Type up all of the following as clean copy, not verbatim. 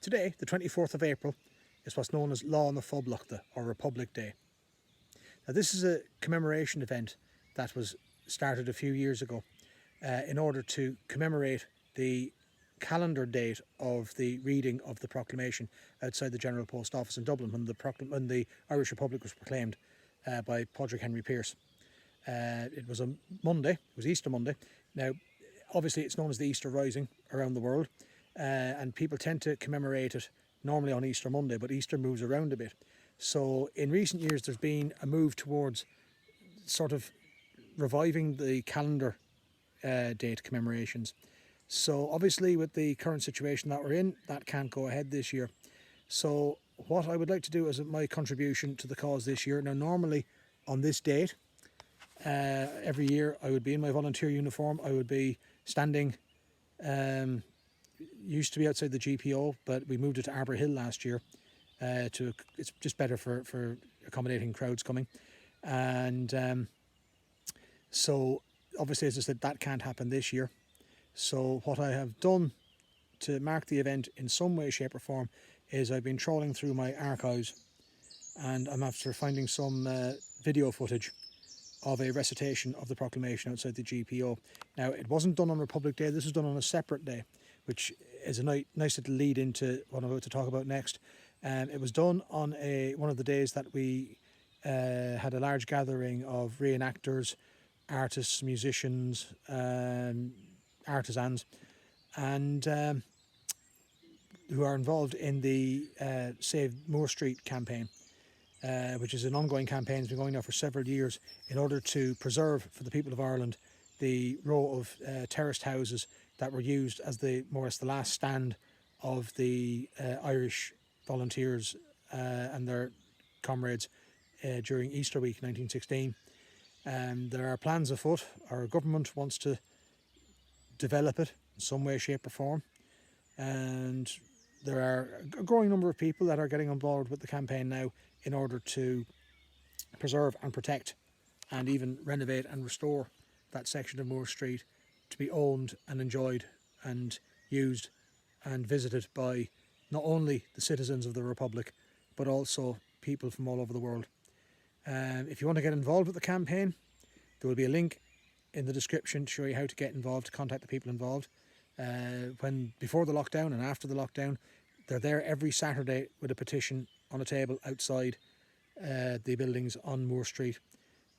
Today, the 24th of April, is what's known as Dhia An Phoblacht, or Republic Day. Now, this is a commemoration event that was started a few years ago in order to commemorate the calendar date of the reading of the proclamation outside the General Post Office in Dublin when the Irish Republic was proclaimed by Padraig Henry Pearse. It was a Monday, it was Easter Monday. Now, obviously it's known as the Easter Rising around the world, and people tend to commemorate it normally on Easter Monday, but Easter moves around a bit. So in recent years there's been a move towards sort of reviving the calendar date commemorations. So obviously with the current situation that we're in, that can't go ahead this year. So what I would like to do as my contribution to the cause this year, now normally on this date, every year I would be in my volunteer uniform. I would be standing, used to be outside the GPO, but we moved it to Arbor Hill last year. It's just better for accommodating crowds coming. And so obviously, as I said, that can't happen this year. So what I have done to mark the event in some way, shape or form is I've been trawling through my archives, and I'm after finding some video footage of a recitation of the proclamation outside the GPO. Now, it wasn't done on Republic Day, this was done on a separate day, which is a nice little lead into what I'm about to talk about next. It was done on one of the days that we had a large gathering of reenactors, artists, musicians, artisans, and who are involved in the Save Moore Street campaign, which is an ongoing campaign that's been going now for several years in order to preserve for the people of Ireland the row of terraced houses that were used as more or less the last stand of the Irish volunteers and their comrades during Easter week 1916. There are plans afoot. Our government wants to develop it in some way, shape or form, and there are a growing number of people that are getting involved with the campaign now in order to preserve and protect and even renovate and restore that section of Moore Street to be owned and enjoyed and used and visited by not only the citizens of the Republic but also people from all over the world. If you want to get involved with the campaign, there will be a link in the description to show you how to get involved, to contact the people involved. Before the lockdown and after the lockdown, they're there every Saturday with a petition on a table outside the buildings on Moore Street.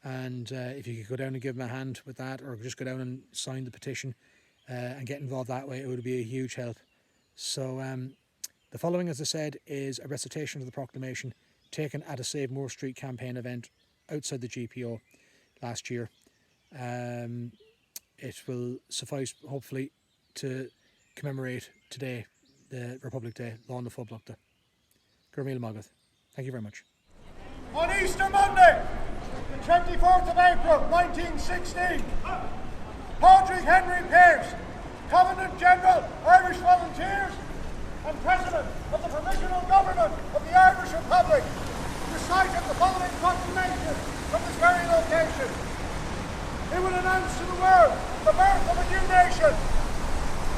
And if you could go down and give them a hand with that, or just go down and sign the petition and get involved that way, it would be a huge help. So the following, as I said, is a recitation of the proclamation taken at a Save Moore Street campaign event outside the GPO last year. It will suffice, hopefully, to commemorate today, the Republic Day, Dhia An Phoblacht. Nílimíd. Thank you very much. On Easter Monday, the 24th of April, 1916, Padraig Henry Pearse, Commandant General, Irish Volunteers, and President of the Provisional Government of the Irish Republic, recited the following proclamation from this very location. It will announce to the world the birth of a new nation,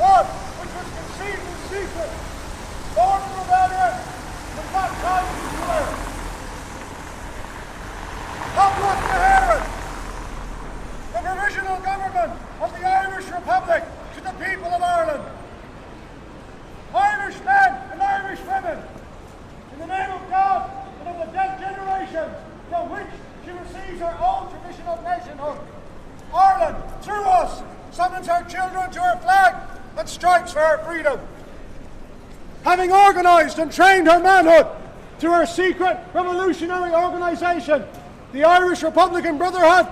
one which was conceived in secret, born in rebellion, and baptized in blood. Phoblachta, the provisional government of the Irish Republic, to the people of Ireland. Irish men and Irish women, in the name of God and of the dead generation from which she receives her own traditional nationhood, Ireland, through us, summons her children to her flag and strikes for her freedom. Having organised and trained her manhood through her secret revolutionary organisation, the Irish Republican Brotherhood,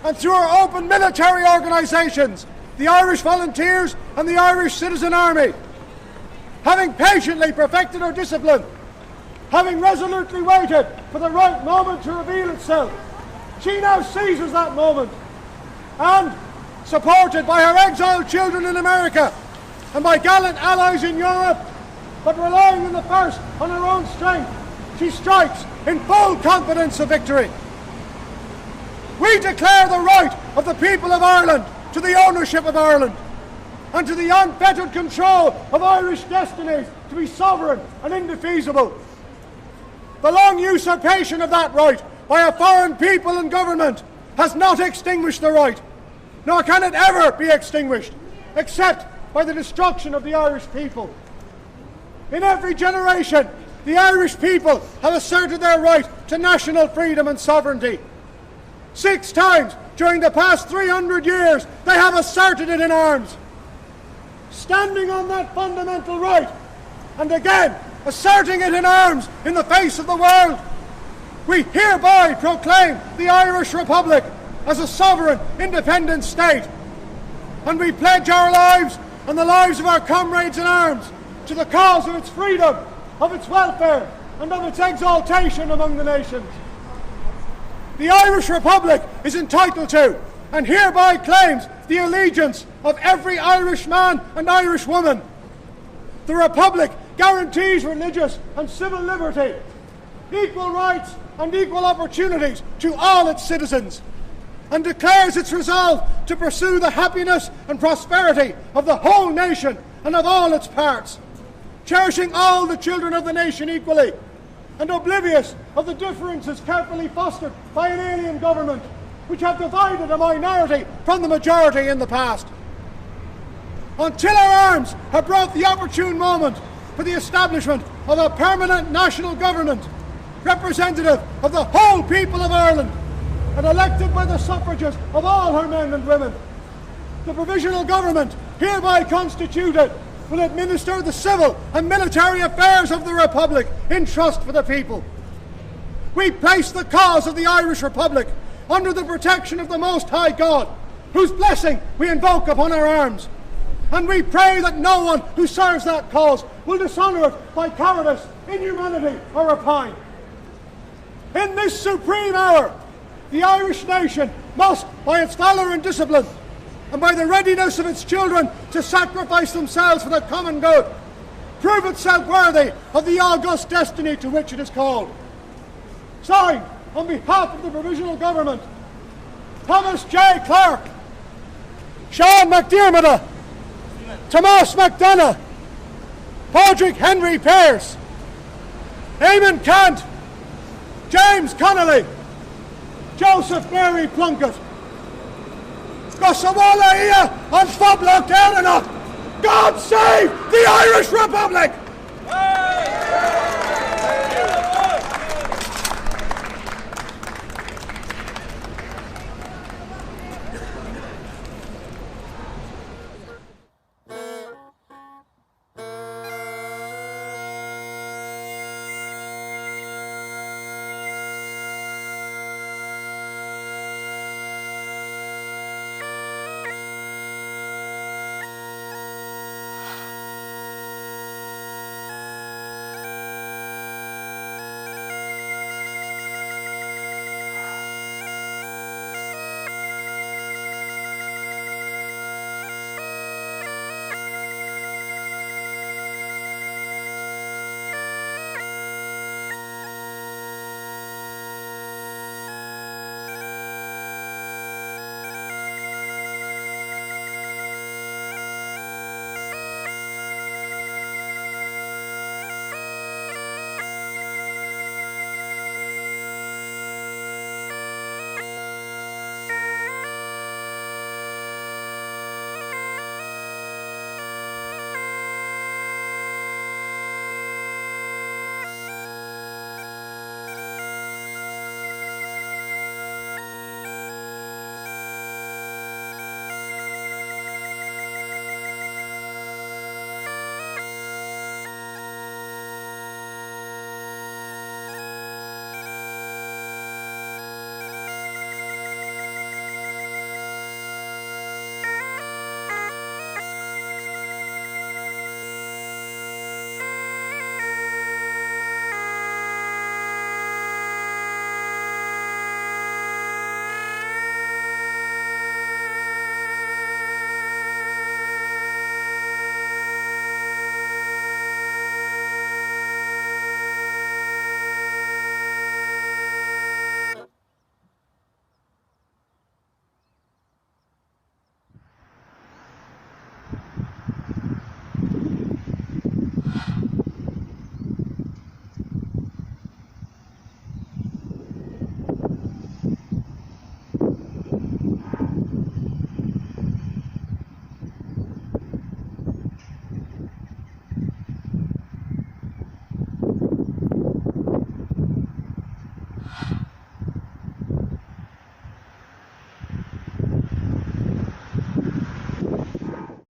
and through her open military organisations, the Irish Volunteers and the Irish Citizen Army. Having patiently perfected her discipline, having resolutely waited for the right moment to reveal itself, she now seizes that moment and, supported by her exiled children in America and by gallant allies in Europe, but relying in the first on her own strength, she strikes in full confidence of victory. We declare the right of the people of Ireland to the ownership of Ireland. and to the unfettered control of Irish destinies to be sovereign and indefeasible. The long usurpation of that right by a foreign people and government has not extinguished the right, nor can it ever be extinguished, except by the destruction of the Irish people. In every generation, the Irish people have asserted their right to national freedom and sovereignty. 6 times during the past 300 years, they have asserted it in arms. Standing on that fundamental right, and again asserting it in arms in the face of the world, we hereby proclaim the Irish Republic as a sovereign, independent state. And we pledge our lives and the lives of our comrades in arms to the cause of its freedom, of its welfare, and of its exaltation among the nations. The Irish Republic is entitled to, and hereby claims, the allegiance of every Irish man and Irish woman. The Republic guarantees religious and civil liberty, equal rights and equal opportunities to all its citizens, and declares its resolve to pursue the happiness and prosperity of the whole nation and of all its parts, cherishing all the children of the nation equally, and oblivious of the differences carefully fostered by an alien government, which have divided a minority from the majority in the past. Until our arms have brought the opportune moment for the establishment of a permanent national government, representative of the whole people of Ireland, and elected by the suffrages of all her men and women, the provisional government hereby constituted will administer the civil and military affairs of the Republic in trust for the people. We place the cause of the Irish Republic under the protection of the Most High God, whose blessing we invoke upon our arms. And we pray that no one who serves that cause will dishonour it by cowardice, inhumanity, or rapine. In this supreme hour, the Irish nation must, by its valour and discipline, and by the readiness of its children to sacrifice themselves for the common good, prove itself worthy of the august destiny to which it is called. Signed, on behalf of the Provisional Government, Thomas J. Clarke, Sean McDermott, Tomas McDonough, Padraig Henry Pearce, Eamon Cant, James Connolly, Joseph Mary Plunkett. Dhia An Phoblacht. God save the Irish Republic!